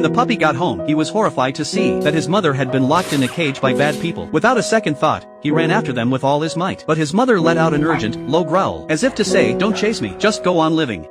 the puppy got home, he was horrified to see that his mother had been locked in a cage by bad people. Without a second thought, he ran after them with all his might. But his mother let out an urgent, low growl, as if to say, "Don't chase me, just go on living."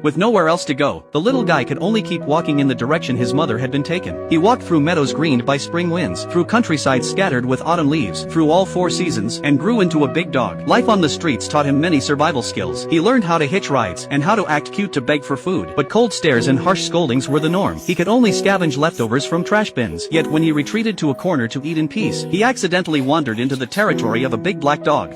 With nowhere else to go, the little guy could only keep walking in the direction his mother had been taken. He walked through meadows greened by spring winds, through countryside scattered with autumn leaves, through all 4 seasons, and grew into a big dog. Life on the streets taught him many survival skills. He learned how to hitch rides, and how to act cute to beg for food. But cold stares and harsh scoldings were the norm. He could only scavenge leftovers from trash bins. Yet when he retreated to a corner to eat in peace, he accidentally wandered into the territory of a big black dog.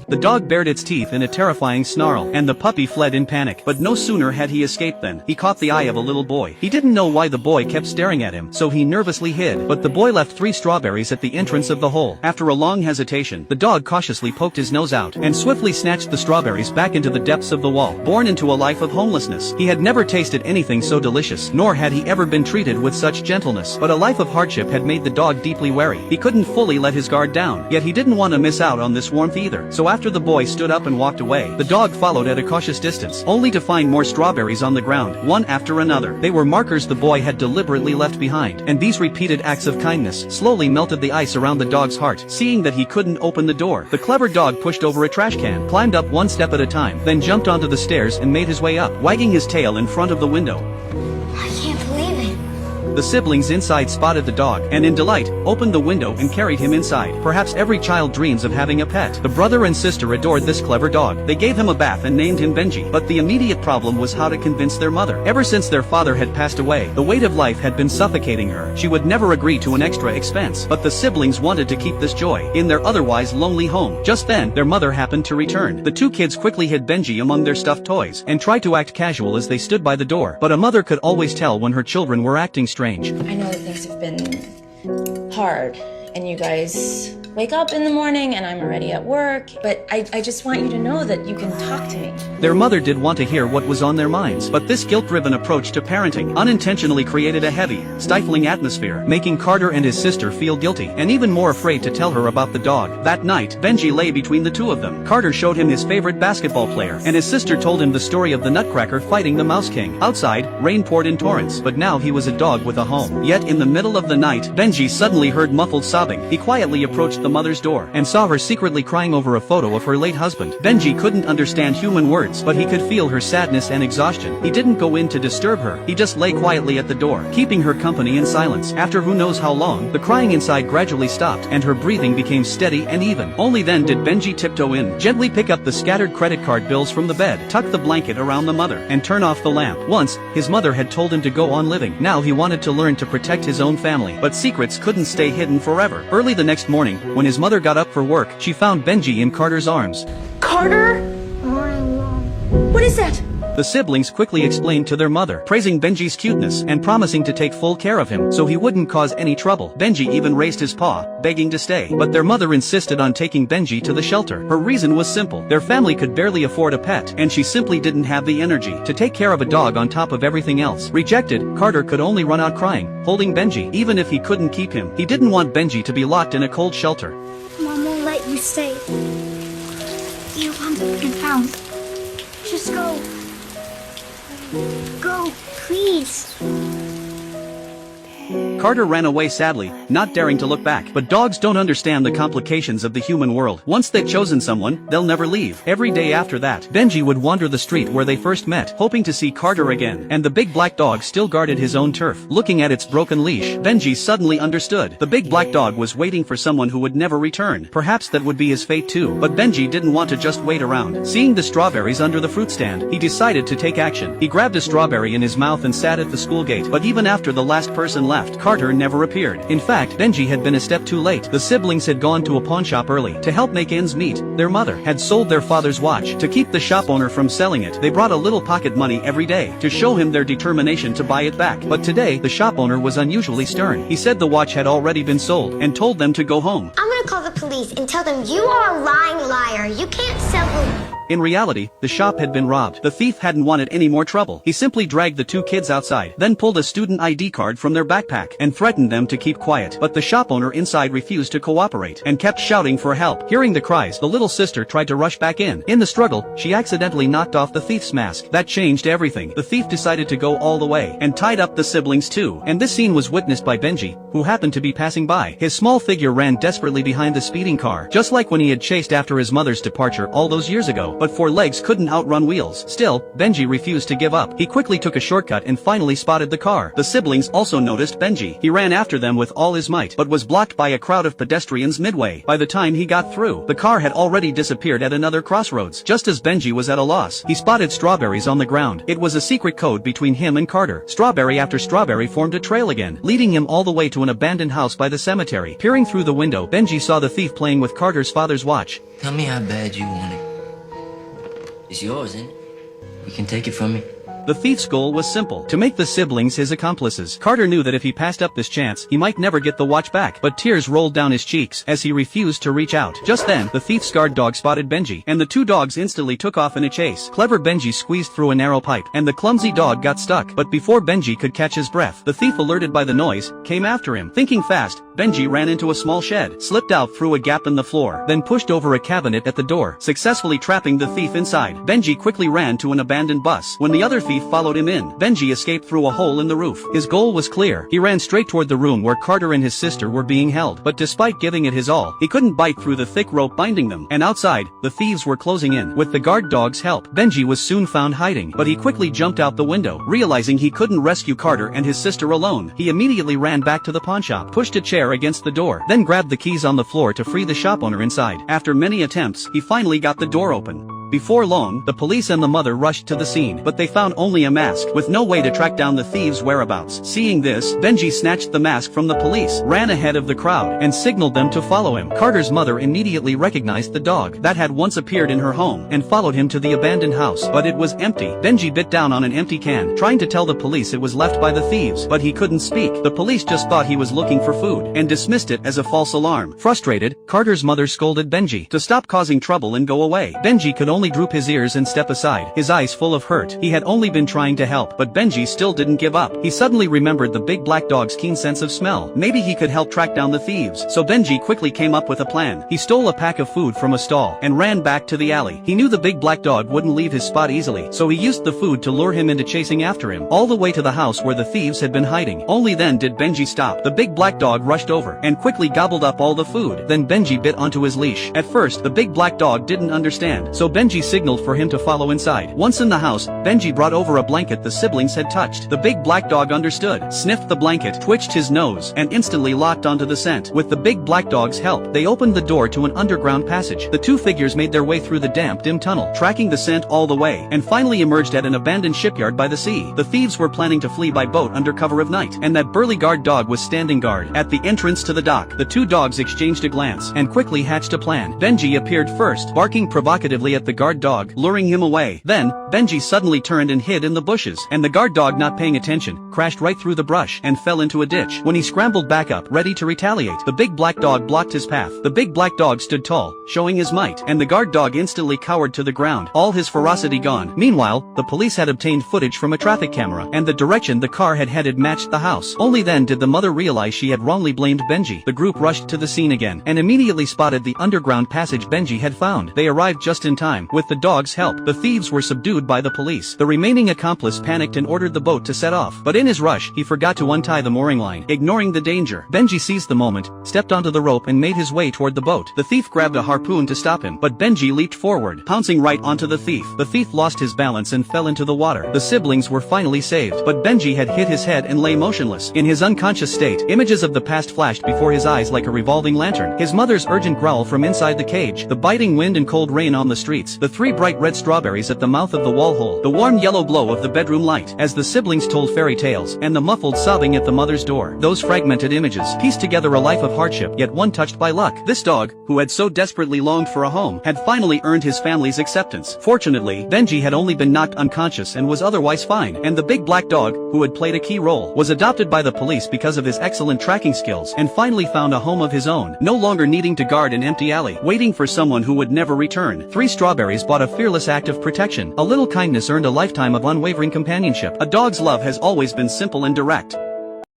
The dog bared its teeth in a terrifying snarl, and the puppy fled in panic. But no sooner had he escaped than he caught the eye of a little boy. He didn't know why the boy kept staring at him, so he nervously hid. But the boy left 3 strawberries at the entrance of the hole. After a long hesitation, the dog cautiously poked his nose out, and swiftly snatched the strawberries back into the depths of the wall. Born into a life of homelessness, he had never tasted anything so delicious, nor had he ever been treated with such gentleness. But a life of hardship had made the dog deeply wary. He couldn't fully let his guard down, yet he didn't want to miss out on this warmth either. So after the boy stood up and walked away, the dog followed at a cautious distance, only to find more strawberries on the ground, one after another. They were markers the boy had deliberately left behind, and these repeated acts of kindness slowly melted the ice around the dog's heart. Seeing that he couldn't open the door, the clever dog pushed over a trash can, climbed up 1 step at a time, then jumped onto the stairs and made his way up, wagging his tail in front of the window. I can't believe it. The siblings inside spotted the dog, and in delight, opened the window and carried him inside. Perhaps every child dreams of having a pet. The brother and sister adored this clever dog. They gave him a bath and named him Benji. But the immediate problem was how to convince their mother. Ever since their father had passed away, the weight of life had been suffocating her. She would never agree to an extra expense. But the siblings wanted to keep this joy in their otherwise lonely home. Just then, their mother happened to return. The 2 kids quickly hid Benji among their stuffed toys, and tried to act casual as they stood by the door. But a mother could always tell when her children were acting strange. I know that things have been hard, and you guys wake up in the morning and I'm already at work, but I just want you to know that you can talk to me. Their mother did want to hear what was on their minds, but this guilt-driven approach to parenting unintentionally created a heavy, stifling atmosphere, making Carter and his sister feel guilty, and even more afraid to tell her about the dog. That night, Benji lay between the 2 of them. Carter showed him his favorite basketball player, and his sister told him the story of the Nutcracker fighting the Mouse King. Outside, rain poured in torrents, but now he was a dog with a home. Yet in the middle of the night, Benji suddenly heard muffled sobbing. He quietly approached the mother's door, and saw her secretly crying over a photo of her late husband. Benji couldn't understand human words, but he could feel her sadness and exhaustion. He didn't go in to disturb her, he just lay quietly at the door, keeping her company in silence. After who knows how long, the crying inside gradually stopped, and her breathing became steady and even. Only then did Benji tiptoe in, gently pick up the scattered credit card bills from the bed, tuck the blanket around the mother, and turn off the lamp. Once, his mother had told him to go on living. Now he wanted to learn to protect his own family, but secrets couldn't stay hidden forever. Early the next morning, when his mother got up for work, she found Benji in Carter's arms. Carter? What is that? The siblings quickly explained to their mother, praising Benji's cuteness and promising to take full care of him so he wouldn't cause any trouble. Benji even raised his paw, begging to stay. But their mother insisted on taking Benji to the shelter. Her reason was simple. Their family could barely afford a pet, and she simply didn't have the energy to take care of a dog on top of everything else. Rejected, Carter could only run out crying, holding Benji, even if he couldn't keep him. He didn't want Benji to be locked in a cold shelter. Mom won't let you stay. You want to be found. Just go. Go, please. Carter ran away sadly, not daring to look back. But dogs don't understand the complications of the human world. Once they've chosen someone, they'll never leave. Every day after that, Benji would wander the street where they first met, hoping to see Carter again. And the big black dog still guarded his own turf. Looking at its broken leash, Benji suddenly understood. The big black dog was waiting for someone who would never return. Perhaps that would be his fate too. But Benji didn't want to just wait around. Seeing the strawberries under the fruit stand, he decided to take action. He grabbed a strawberry in his mouth and sat at the school gate. But even after the last person left, Carter never appeared. In fact, Benji had been a step too late. The siblings had gone to a pawn shop early to help make ends meet. Their mother had sold their father's watch. To keep the shop owner from selling it, they brought a little pocket money every day to show him their determination to buy it back. But today, the shop owner was unusually stern. He said the watch had already been sold and told them to go home. I'm gonna call the police and tell them you are a lying liar. You can't sell the... In reality, the shop had been robbed. The thief hadn't wanted any more trouble. He simply dragged the two kids outside, then pulled a student ID card from their backpack and threatened them to keep quiet. But the shop owner inside refused to cooperate and kept shouting for help. Hearing the cries, the little sister tried to rush back in. In the struggle, she accidentally knocked off the thief's mask. That changed everything. The thief decided to go all the way and tied up the siblings too. And this scene was witnessed by Benji, who happened to be passing by. His small figure ran desperately behind the speeding car, just like when he had chased after his mother's departure all those years ago. But 4 legs couldn't outrun wheels. Still, Benji refused to give up. He quickly took a shortcut and finally spotted the car. The siblings also noticed Benji. He ran after them with all his might, but was blocked by a crowd of pedestrians midway. By the time he got through, the car had already disappeared at another crossroads. Just as Benji was at a loss, he spotted strawberries on the ground. It was a secret code between him and Carter. Strawberry after strawberry formed a trail again, leading him all the way to an abandoned house by the cemetery. Peering through the window, Benji saw the thief playing with Carter's father's watch. Tell me how bad you want it. It's yours, isn't it? You can take it from me. The thief's goal was simple: to make the siblings his accomplices. Carter knew that if he passed up this chance, he might never get the watch back, but tears rolled down his cheeks as he refused to reach out. Just then, the thief's guard dog spotted Benji, and the 2 dogs instantly took off in a chase. Clever Benji squeezed through a narrow pipe, and the clumsy dog got stuck. But before Benji could catch his breath, the thief, alerted by the noise, came after him. Thinking fast, Benji ran into a small shed, slipped out through a gap in the floor, then pushed over a cabinet at the door, successfully trapping the thief inside. Benji quickly ran to an abandoned bus. When the other thief followed him in, Benji escaped through a hole in the roof. His goal was clear. He ran straight toward the room where Carter and his sister were being held. But despite giving it his all, he couldn't bite through the thick rope binding them. And outside, the thieves were closing in. With the guard dog's help, Benji was soon found hiding. But he quickly jumped out the window, realizing he couldn't rescue Carter and his sister alone. He immediately ran back to the pawnshop, pushed a chair against the door, then grabbed the keys on the floor to free the shop owner inside. After many attempts, he finally got the door open. Before long, the police and the mother rushed to the scene, but they found only a mask, with no way to track down the thieves' whereabouts. Seeing this, Benji snatched the mask from the police, ran ahead of the crowd, and signaled them to follow him. Carter's mother immediately recognized the dog that had once appeared in her home, and followed him to the abandoned house, but it was empty. Benji bit down on an empty can, trying to tell the police it was left by the thieves, but he couldn't speak. The police just thought he was looking for food, and dismissed it as a false alarm. Frustrated, Carter's mother scolded Benji to stop causing trouble and go away. Benji could only droop his ears and step aside, his eyes full of hurt. He had only been trying to help, but Benji still didn't give up. He suddenly remembered the big black dog's keen sense of smell. Maybe he could help track down the thieves. So Benji quickly came up with a plan. He stole a pack of food from a stall, and ran back to the alley. He knew the big black dog wouldn't leave his spot easily, so he used the food to lure him into chasing after him, all the way to the house where the thieves had been hiding. Only then did Benji stop. The big black dog rushed over, and quickly gobbled up all the food. Then Benji bit onto his leash. At first, the big black dog didn't understand, so Benji signaled for him to follow inside. Once in the house, Benji brought over a blanket the siblings had touched. The big black dog understood, sniffed the blanket, twitched his nose, and instantly locked onto the scent. With the big black dog's help, they opened the door to an underground passage. The 2 figures made their way through the damp, dim tunnel, tracking the scent all the way, and finally emerged at an abandoned shipyard by the sea. The thieves were planning to flee by boat under cover of night, and that burly guard dog was standing guard at the entrance to the dock. The 2 dogs exchanged a glance, and quickly hatched a plan. Benji appeared first, barking provocatively at the guard dog, luring him away. Then, Benji suddenly turned and hid in the bushes, and the guard dog, not paying attention, crashed right through the brush and fell into a ditch. When he scrambled back up, ready to retaliate, the big black dog blocked his path. The big black dog stood tall, showing his might, and the guard dog instantly cowered to the ground, all his ferocity gone. Meanwhile, the police had obtained footage from a traffic camera, and the direction the car had headed matched the house. Only then did the mother realize she had wrongly blamed Benji. The group rushed to the scene again, and immediately spotted the underground passage Benji had found. They arrived just in time. With the dog's help, the thieves were subdued by the police. The remaining accomplice panicked and ordered the boat to set off, but in his rush, he forgot to untie the mooring line, ignoring the danger. Benji seized the moment, stepped onto the rope and made his way toward the boat. The thief grabbed a harpoon to stop him, but Benji leaped forward, pouncing right onto the thief. The thief lost his balance and fell into the water. The siblings were finally saved, but Benji had hit his head and lay motionless. In his unconscious state, images of the past flashed before his eyes like a revolving lantern. His mother's urgent growl from inside the cage, the biting wind and cold rain on the streets, the 3 bright red strawberries at the mouth of the wall hole, the warm yellow glow of the bedroom light as the siblings told fairy tales, and the muffled sobbing at the mother's door. Those fragmented images pieced together a life of hardship, yet one touched by luck. This dog, who had so desperately longed for a home, had finally earned his family's acceptance. Fortunately, Benji had only been knocked unconscious and was otherwise fine, and the big black dog, who had played a key role, was adopted by the police because of his excellent tracking skills, and finally found a home of his own, no longer needing to guard an empty alley, waiting for someone who would never return. 3 strawberries Strawberries bought a fearless act of protection. A little kindness earned a lifetime of unwavering companionship. A dog's love has always been simple and direct.